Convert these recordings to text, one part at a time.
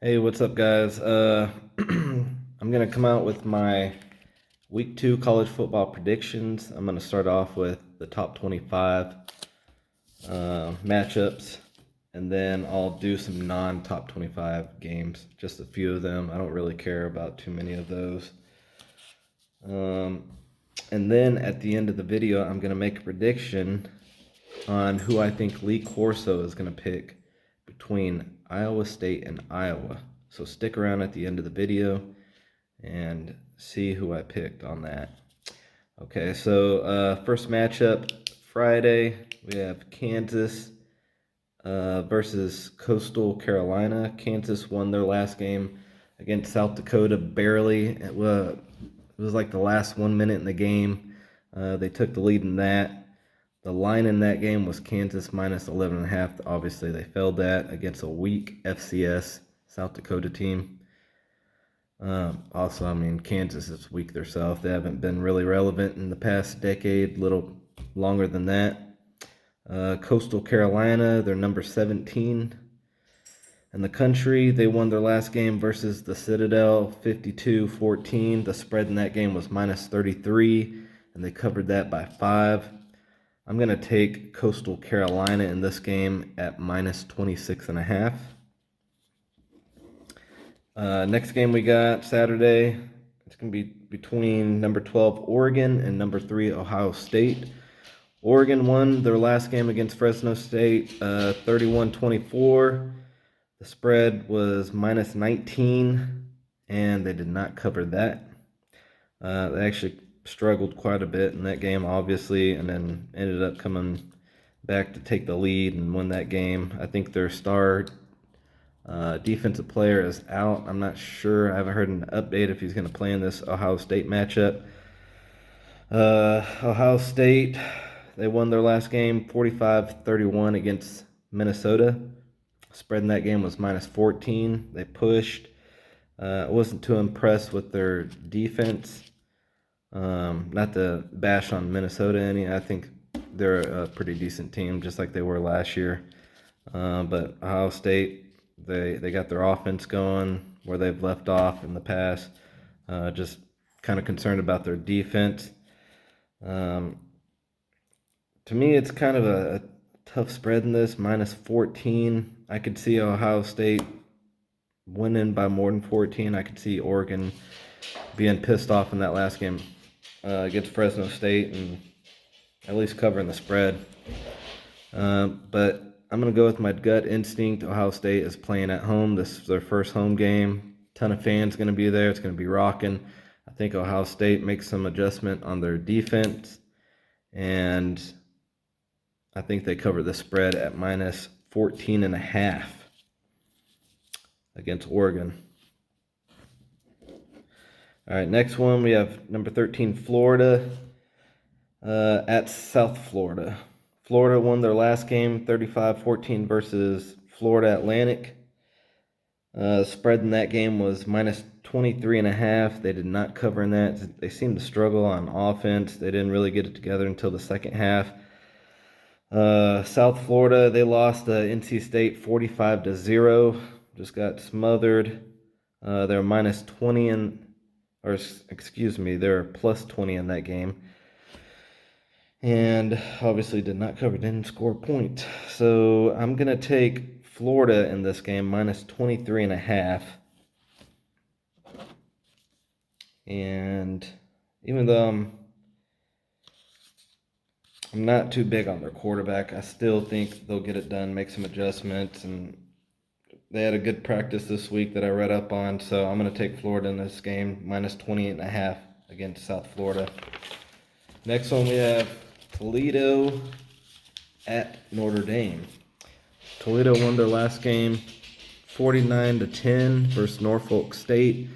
Hey, what's up, guys? I'm gonna come out with my week 2 college football predictions. I'm gonna start off with the top 25 matchups, and then I'll do some non-top 25 games, just a few of them. I don't really care about too many of those. Um, and then at the end of the video, I'm gonna make a prediction on who I think Lee Corso is gonna pick between Iowa State and Iowa. So stick around at the end of the video and see who I picked on that. Okay, so first matchup Friday, we have Kansas versus Coastal Carolina. Kansas won their last game against South Dakota barely. It was like the last 1 minute in the game. They took the lead in that. The line in that game was Kansas minus 11.5. Obviously, they failed that against a weak FCS South Dakota team. Also, I mean, Kansas is weak themselves. They haven't been really relevant in the past decade, little longer than that. Coastal Carolina, they're number 17 in the country. They won their last game versus the Citadel 52-14. The spread in that game was minus 33, and they covered that by 5. I'm going to take Coastal Carolina in this game at minus 26.5. Next game we got Saturday. It's going to be between number 12 Oregon and number 3 Ohio State. Oregon won their last game against Fresno State 31-24. The spread was minus 19, and they did not cover that. They actually struggled quite a bit in that game, obviously, and then ended up coming back to take the lead and win that game. I think their star defensive player is out. I'm not sure. I haven't heard an update if he's going to play in this Ohio State matchup. Ohio State, they won their last game 45-31 against Minnesota. Spread in that game was minus 14. They pushed. I wasn't too impressed with their defense. Not to bash on Minnesota any. I think they're a pretty decent team, just like they were last year. But Ohio State, they got their offense going where they've left off in the past. Just kind of concerned about their defense. To me, it's kind of a tough spread in this, minus 14. I could see Ohio State winning by more than 14. I could see Oregon being pissed off in that last game against Fresno State and at least covering the spread. But I'm going to go with my gut instinct. Ohio State is playing at home. This is their first home game. Ton of fans going to be there. It's going to be rocking. I think Ohio State makes some adjustment on their defense, and I think they cover the spread at minus 14.5 against Oregon. All right, next one, we have number 13, Florida at South Florida. Florida won their last game 35-14 versus Florida Atlantic. Spread in that game was minus 23.5. They did not cover in that. They seemed to struggle on offense. They didn't really get it together until the second half. South Florida, they lost to NC State 45-0. Just got smothered. They're minus 20 they're plus 20 in that game. And obviously did not cover, didn't score a point. So I'm going to take Florida in this game, minus 23.5. And even though I'm not too big on their quarterback, I still think they'll get it done, make some adjustments, and they had a good practice this week that I read up on, so I'm going to take Florida in this game, minus 28.5 against South Florida. Next one, we have Toledo at Notre Dame. Toledo won their last game 49-10 versus Norfolk State.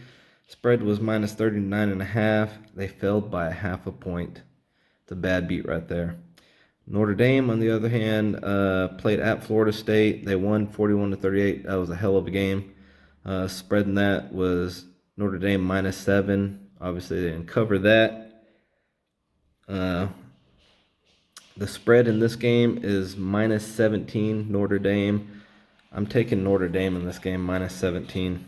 Spread was minus 39.5. They failed by 0.5 point. It's a bad beat right there. Notre Dame, on the other hand, played at Florida State. They won 41-38. That was a hell of a game. Spread in that was Notre Dame minus 7. Obviously, they didn't cover that. The spread in this game is minus 17, Notre Dame. I'm taking Notre Dame in this game, minus 17.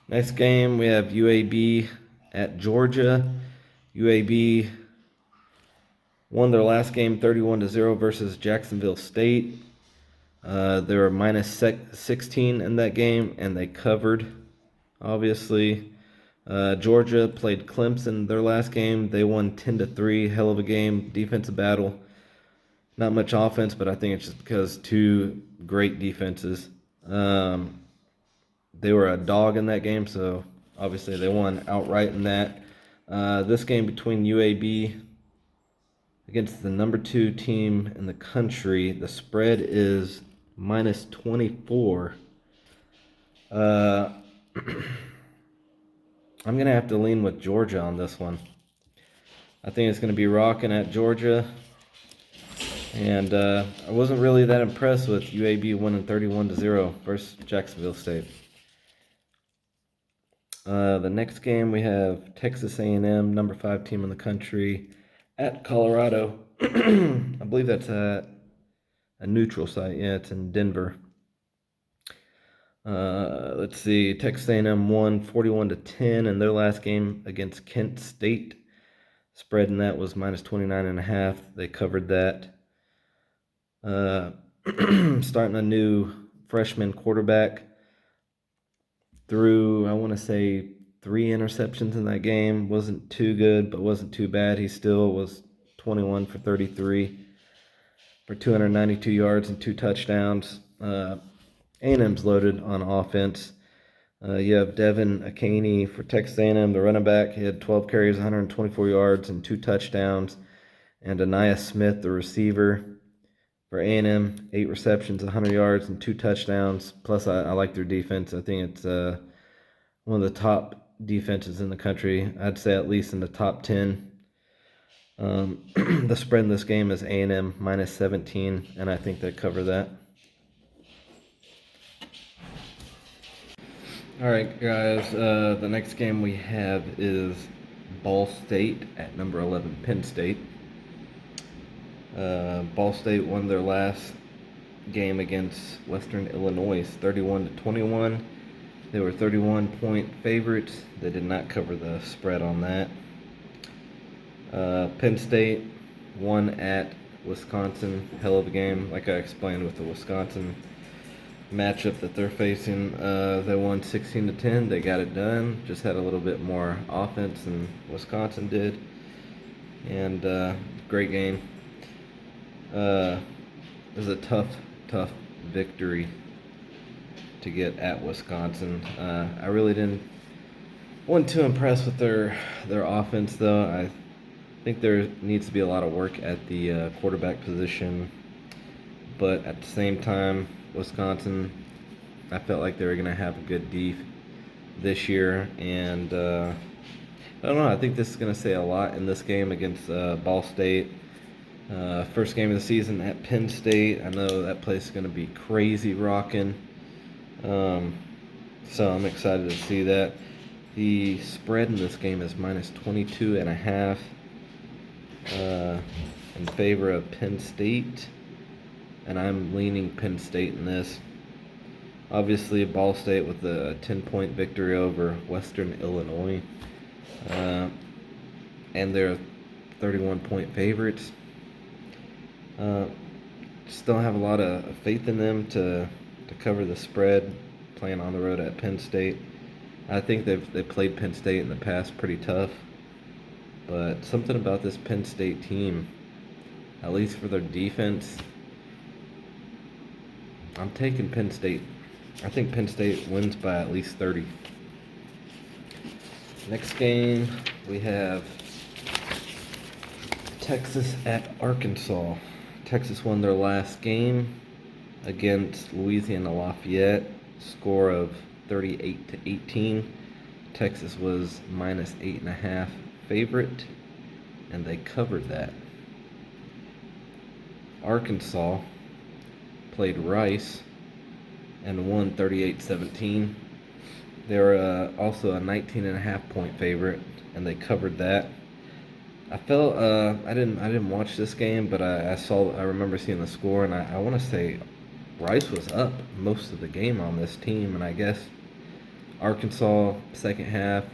Next game, we have UAB at Georgia. UAB won their last game 31-0 versus Jacksonville State. They were minus 16 in that game, and they covered, obviously. Georgia played Clemson their last game. They won 10-3. Hell of a game, defensive battle. Not much offense, but I think it's just because two great defenses. They were a dog in that game, so obviously they won outright in that. This game between UAB against the number 2 team in the country, the spread is minus 24. I'm going to have to lean with Georgia on this one. I think it's going to be rocking at Georgia. And I wasn't really that impressed with UAB winning 31-0 versus Jacksonville State. The next game we have Texas A&M, number 5 team in the country, at Colorado. I believe that's at a neutral site. Yeah, it's in Denver. Let's see. Texas A&M won 41-10 in their last game against Kent State. Spread in that was minus 29.5. They covered that. Starting a new freshman quarterback. Threw, I want to say, 3 interceptions in that game. Wasn't too good, but wasn't too bad. He still was 21 for 33 for 292 yards and 2 touchdowns. A&M's loaded on offense. You have Devin Akaney for Texas A&M, the running back. He had 12 carries, 124 yards, and 2 touchdowns. And Anaya Smith, the receiver for A&M, 8 receptions, 100 yards, and 2 touchdowns. Plus, I like their defense. I think it's one of the top defenses in the country. I'd say at least in the top 10. The spread in this game is A&M minus 17, and I think they cover that. All right, guys, the next game we have is Ball State at number 11, Penn State. Ball State won their last game against Western Illinois, 31-21. They were 31-point favorites. They did not cover the spread on that. Penn State won at Wisconsin. Hell of a game, like I explained with the Wisconsin matchup that they're facing. They won 16-10. They got it done. Just had a little bit more offense than Wisconsin did. And great game. It was a tough victory to get at Wisconsin. I really wasn't too impressed with their offense, though. I think there needs to be a lot of work at the quarterback position. But at the same time, Wisconsin, I felt like they were going to have a good def this year. And I don't know. I think this is going to say a lot in this game against Ball State. First game of the season at Penn State. I know that place is going to be crazy rocking. So I'm excited to see that. The spread in this game is minus 22.5 in favor of Penn State. And I'm leaning Penn State in this. Obviously, Ball State with a 10-point victory over Western Illinois. And they're 31-point favorites. Just don't have a lot of faith in them to cover the spread playing on the road at Penn State. I think they've played Penn State in the past pretty tough. But something about this Penn State team, at least for their defense, I'm taking Penn State. I think Penn State wins by at least 30. Next game, we have Texas at Arkansas. Texas won their last game against Louisiana Lafayette, score of 38-18. Texas was minus 8.5 favorite, and they covered that. Arkansas played Rice and won 38-17. They were also a 19.5 point favorite, and they covered that. I felt I didn't watch this game, but I remember seeing the score, and I want to say Rice was up most of the game on this team, and I guess Arkansas second half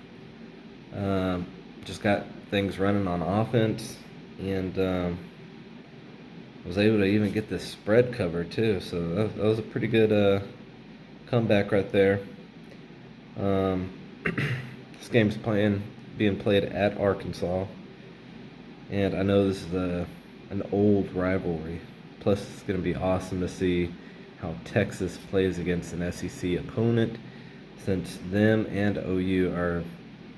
just got things running on offense, and was able to even get this spread cover too. So that was a pretty good comeback right there. This game's being played at Arkansas, and I know this is an old rivalry. Plus, it's going to be awesome to see how Texas plays against an SEC opponent, since them and OU are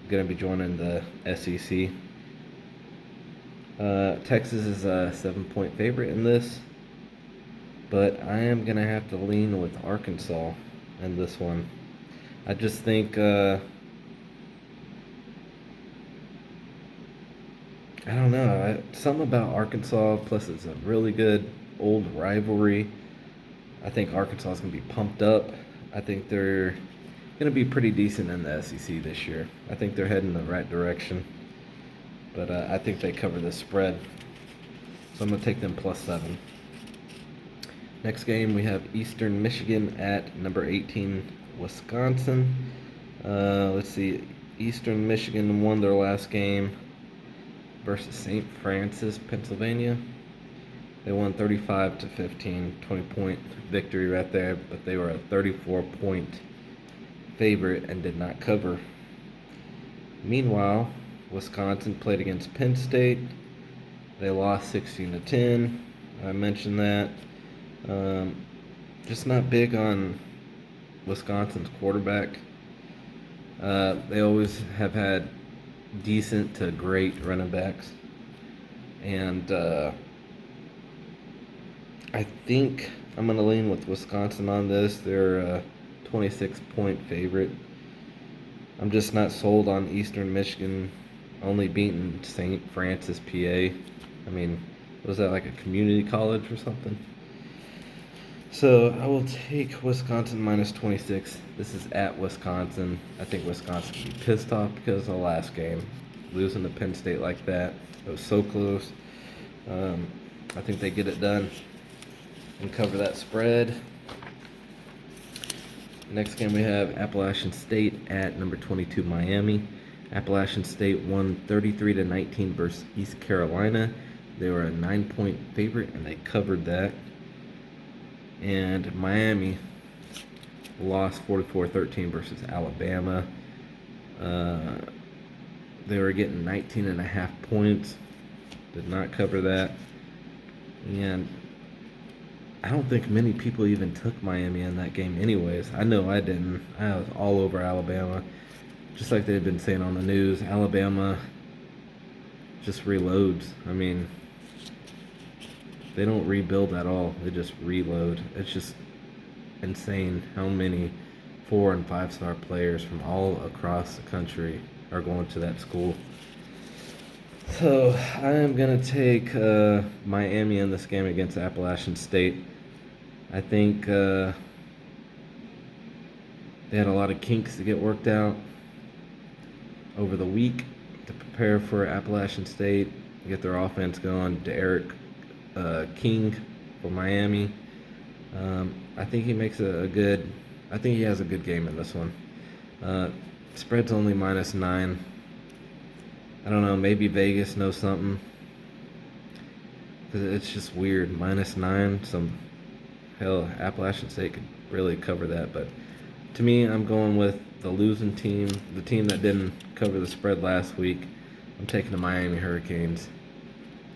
going to be joining the SEC. Texas is a 7-point favorite in this, but I am going to have to lean with Arkansas in this one. I just think, I don't know, something about Arkansas, plus it's a really good old rivalry. I think Arkansas is going to be pumped up. I think they're going to be pretty decent in the SEC this year. I think they're heading in the right direction. But I think they cover the spread. So I'm going to take them +7. Next game, we have Eastern Michigan at number 18, Wisconsin. Let's see. Eastern Michigan won their last game versus St. Francis, Pennsylvania. They won 35-15, 20-point victory right there, but they were a 34-point favorite and did not cover. Meanwhile, Wisconsin played against Penn State. They lost 16-10. I mentioned that. Just not big on Wisconsin's quarterback. They always have had decent to great running backs. And I think I'm going to lean with Wisconsin on this. They're a 26-point favorite. I'm just not sold on Eastern Michigan only beating St. Francis, PA. I mean, was that like a community college or something? So I will take Wisconsin -26. This is at Wisconsin. I think Wisconsin will be pissed off because of the last game. Losing to Penn State like that. It was so close. I think they get it done and cover that spread. Next game we have Appalachian State at number 22, Miami. Appalachian State won 33-19 versus East Carolina. They were a 9-point favorite and they covered that. And Miami lost 44-13 versus Alabama. They were getting 19.5 points. Did not cover that. And I don't think many people even took Miami in that game anyways. I know I didn't. I was all over Alabama. Just like they've been saying on the news, Alabama just reloads. I mean, they don't rebuild at all. They just reload. It's just insane how many 4- and 5-star players from all across the country are going to that school. So I am going to take Miami in this game against Appalachian State. I think they had a lot of kinks to get worked out over the week to prepare for Appalachian State, get their offense going. Derek King for Miami. I think he makes I think he has a good game in this one. Spread's only -9. I don't know, maybe Vegas knows something. Because it's just weird. -9. Hell, Appalachian State could really cover that. But to me, I'm going with the losing team, the team that didn't cover the spread last week. I'm taking the Miami Hurricanes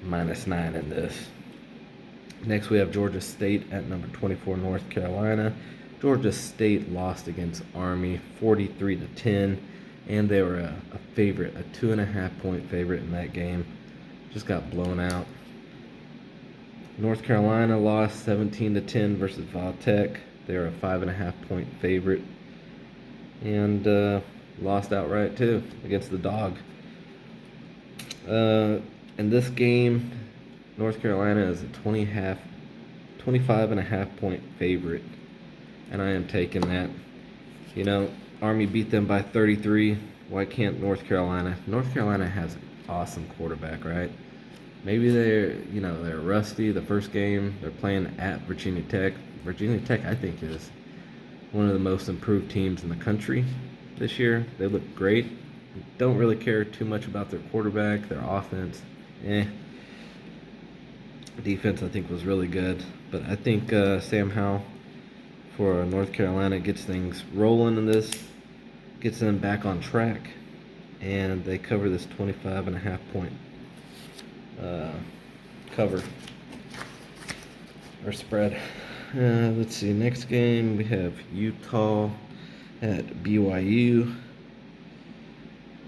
-9 in this. Next, we have Georgia State at number 24, North Carolina. Georgia State lost against Army 43-10, and they were a favorite, a 2.5-point favorite in that game. Just got blown out. North Carolina lost 17-10 versus Valtech. They were a 5.5-point favorite, and lost outright too against the Dog. In this game, North Carolina is a 25.5-point favorite, and I am taking that. You know, Army beat them by 33. Why can't North Carolina? North Carolina has an awesome quarterback, right? maybe they're rusty. The first game they're playing at Virginia Tech. Virginia Tech, I think, is one of the most improved teams in the country this year. They look great. Don't really care too much about their quarterback, their offense. Defense, I think, was really good. But I think Sam Howell for North Carolina gets things rolling in this, gets them back on track, and they cover this 25.5 point cover or spread. Let's see. Next game we have Utah at BYU.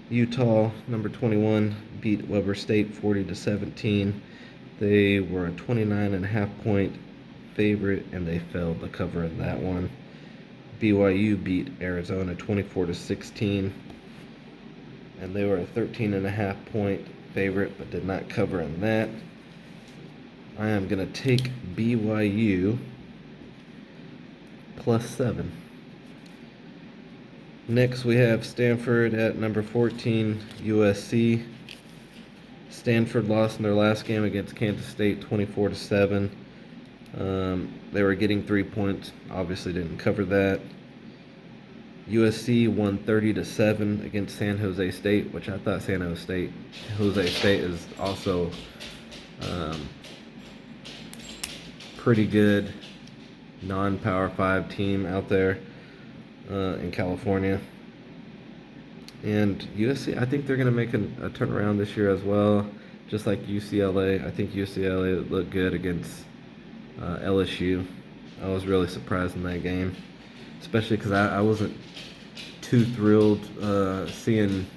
Utah, number 21, beat Weber State 40-17. They were a 29.5 point favorite, and they failed to cover in that one. BYU beat Arizona 24-16, and they were a 13.5 point favorite, but did not cover in that. I am going to take BYU +7. Next, we have Stanford at number 14, USC. Stanford lost in their last game against Kansas State 24-7. They were getting 3 points, obviously didn't cover that. USC won 30-7 against San Jose State, which I thought San Jose State is also pretty good non-Power 5 team out there in California. And USC, I think they're going to make a turnaround this year as well, just like UCLA. I think UCLA looked good against LSU. I was really surprised in that game, especially because I wasn't too thrilled seeing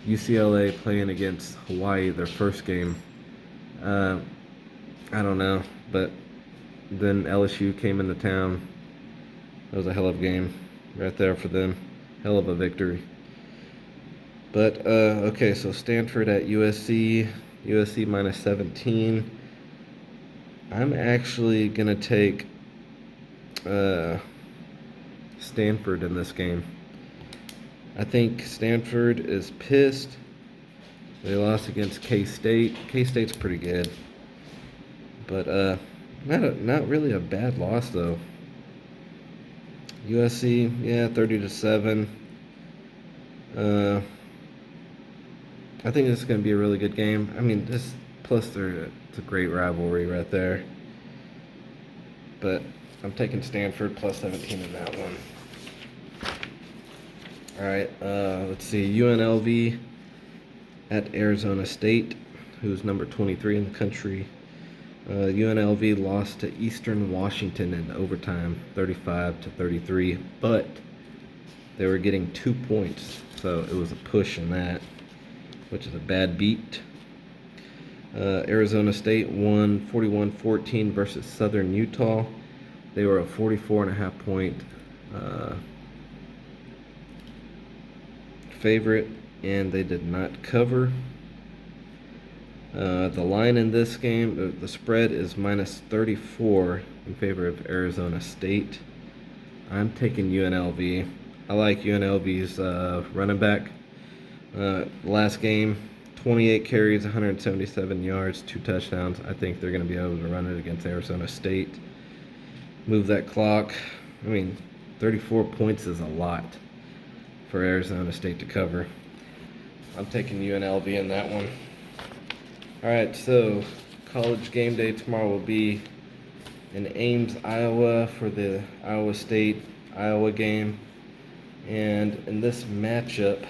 UCLA playing against Hawaii their first game. I don't know, but then LSU came into town. It was a hell of a game right there for them. Hell of a victory. But, okay, so Stanford at USC. USC -17. I'm actually going to take Stanford in this game. I think Stanford is pissed. They lost against K-State. K-State's pretty good. But not really a bad loss, though. USC, yeah, 30-7. I think this is going to be a really good game. I mean, it's a great rivalry right there. But I'm taking Stanford +17 in that one. All right, let's see. UNLV at Arizona State, who's number 23 in the country. UNLV lost to Eastern Washington in overtime, 35-33, but they were getting 2 points, so it was a push in that, which is a bad beat. Arizona State won 41-14 versus Southern Utah. They were a 44.5 point favorite, and they did not cover. The line in this game, the spread is -34 in favor of Arizona State. I'm taking UNLV. I like UNLV's running back. Last game, 28 carries, 177 yards, 2 touchdowns. I think they're going to be able to run it against Arizona State. Move that clock. I mean, 34 points is a lot for Arizona State to cover. I'm taking UNLV in that one. All right, so College Game Day tomorrow will be in Ames, Iowa for the Iowa State Iowa game. And in this matchup,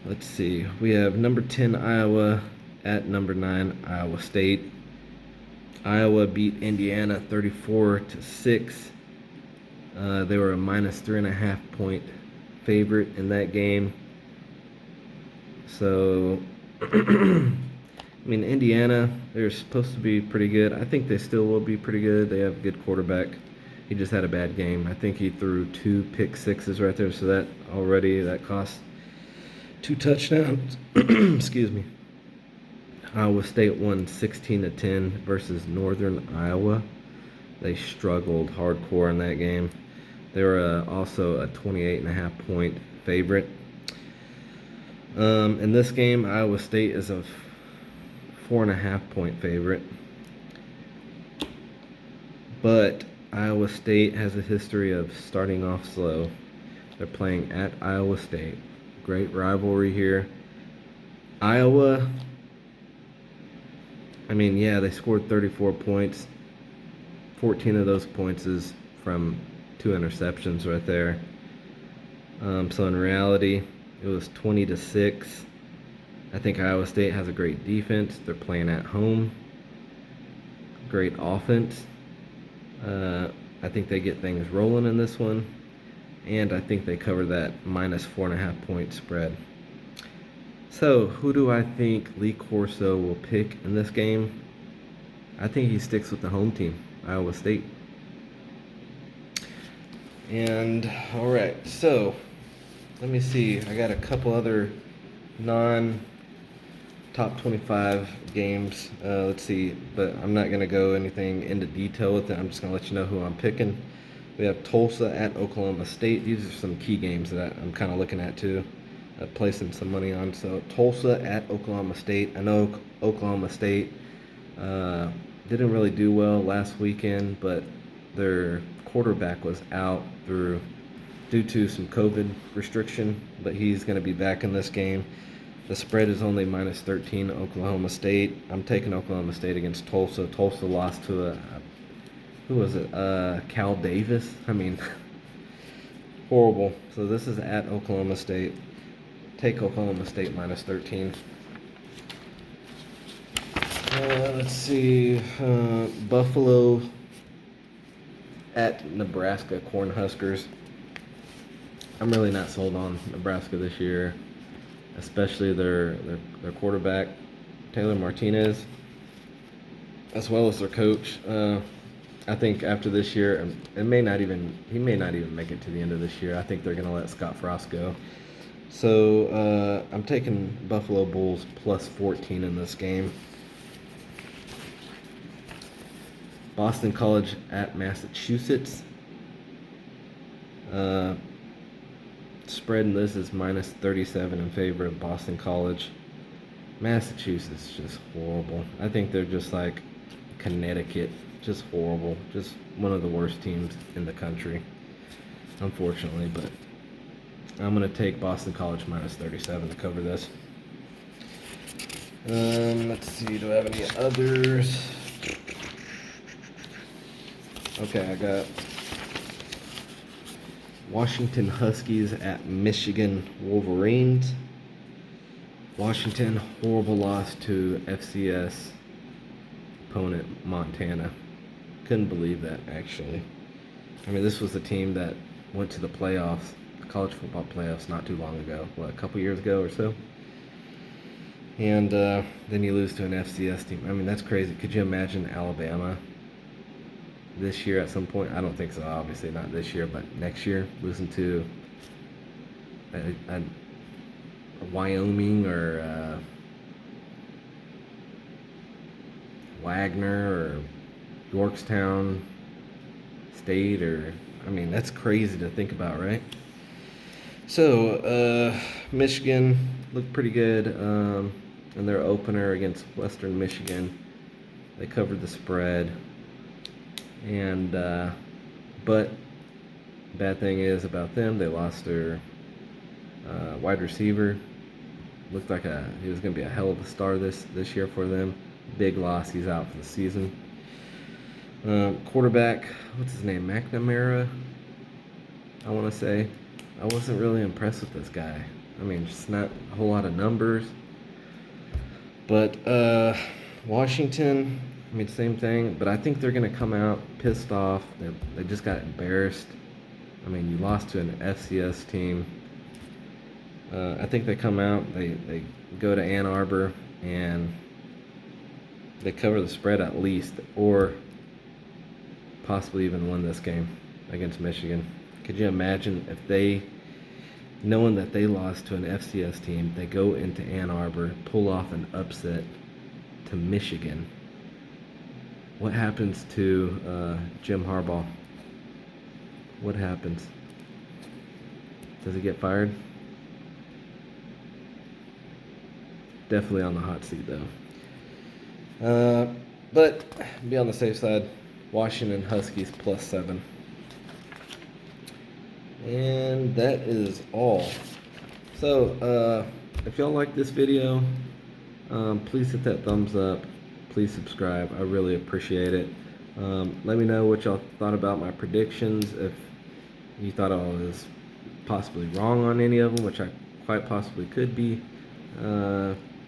let's see, we have number 10 Iowa at number 9 Iowa State. Iowa beat Indiana 34-6. They were a -3.5 point favorite in that game. So, I mean, Indiana, they're supposed to be pretty good. I think they still will be pretty good. They have a good quarterback. He just had a bad game. I think he threw 2 pick sixes right there, so that cost 2 touchdowns. Excuse me. Iowa State won 16-10 versus Northern Iowa. They struggled hardcore in that game. They were also a 28.5 point favorite. In this game, Iowa State is a 4.5-point favorite. But Iowa State has a history of starting off slow. They're playing at Iowa State. Great rivalry here. Iowa, I mean, yeah, they scored 34 points. 14 of those points is from 2 interceptions right there. So in reality, it was 20-6. I think Iowa State has a great defense. They're playing at home. Great offense. I think they get things rolling in this one. And I think they cover that minus 4.5-point spread. So, who do I think Lee Corso will pick in this game? I think he sticks with the home team, Iowa State. And, alright, so, let me see. I got a couple other non-top 25 games. Let's see, but I'm not going to go anything into detail with it. I'm just going to let you know who I'm picking. We have Tulsa at Oklahoma State. These are some key games that I'm kind of looking at too, placing some money on. So Tulsa at Oklahoma State. I know Oklahoma State didn't really do well last weekend, but their quarterback was out due to some COVID restriction, but he's going to be back in this game. The spread is only minus 13 Oklahoma State. I'm taking Oklahoma State against Tulsa. Tulsa lost to who was it? Cal Davis? I mean, horrible. So this is at Oklahoma State. Take Oklahoma State minus 13. Let's see. Buffalo at Nebraska Cornhuskers. I'm really not sold on Nebraska this year, especially their quarterback, Taylor Martinez, as well as their coach. I think after this year, he may not even make it to the end of this year. I think they're going to let Scott Frost go. So I'm taking Buffalo Bulls plus 14 in this game. Boston College at Massachusetts. Spread in this is minus 37 in favor of Boston College. Massachusetts just horrible. I think they're just like Connecticut. Just horrible. Just one of the worst teams in the country, unfortunately. But I'm going to take Boston College minus 37 to cover this. Let's see. Do I have any others? Okay, I got Washington Huskies at Michigan Wolverines. Washington, horrible loss to FCS opponent Montana. Couldn't believe that, actually. I mean, this was a team that went to the playoffs, the college football playoffs, not too long ago. What, a couple years ago or so? And then you lose to an FCS team. I mean, that's crazy. Could you imagine Alabama this year at some point? I don't think so, obviously not this year, but next year, losing to a Wyoming or Wagner or Yorktown State, or I mean, that's crazy to think about, right? So Michigan looked pretty good in their opener against Western Michigan. They covered the spread, and but bad thing is about them, they lost their wide receiver. Looked like he was going to be a hell of a star this year for them. Big loss. He's out for the season. Quarterback, what's his name? McNamara, I want to say. I wasn't really impressed with this guy. I mean, just not a whole lot of numbers. But Washington, I mean, same thing. But I think they're going to come out pissed off. They just got embarrassed. I mean, you lost to an FCS team. I think they come out, they go to Ann Arbor, and they cover the spread at least, or possibly even win this game against Michigan. Could you imagine if they, knowing that they lost to an FCS team, they go into Ann Arbor, pull off an upset to Michigan? What happens to Jim Harbaugh? What happens? Does he get fired? Definitely on the hot seat, though. But be on the safe side. Washington Huskies +7. And that is all. So, if y'all like this video, please hit that thumbs up. Please subscribe. I really appreciate it. Let me know what y'all thought about my predictions. If you thought I was possibly wrong on any of them, which I quite possibly could be.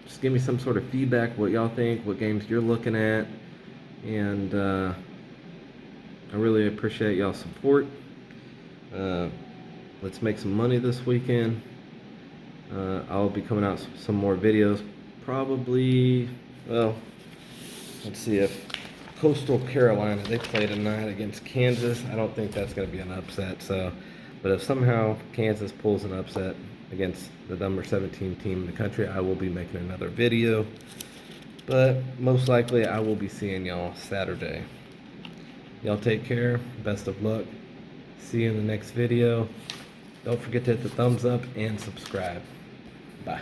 Just give me some sort of feedback, what y'all think, what games you're looking at. And I really appreciate y'all's support. Let's make some money this weekend. I'll be coming out with some more videos. Probably, well, let's see if Coastal Carolina, they play tonight against Kansas. I don't think that's going to be an upset. So, but if somehow Kansas pulls an upset against the number 17 team in the country, I will be making another video. But most likely, I will be seeing y'all Saturday. Y'all take care. Best of luck. See you in the next video. Don't forget to hit the thumbs up and subscribe. Bye.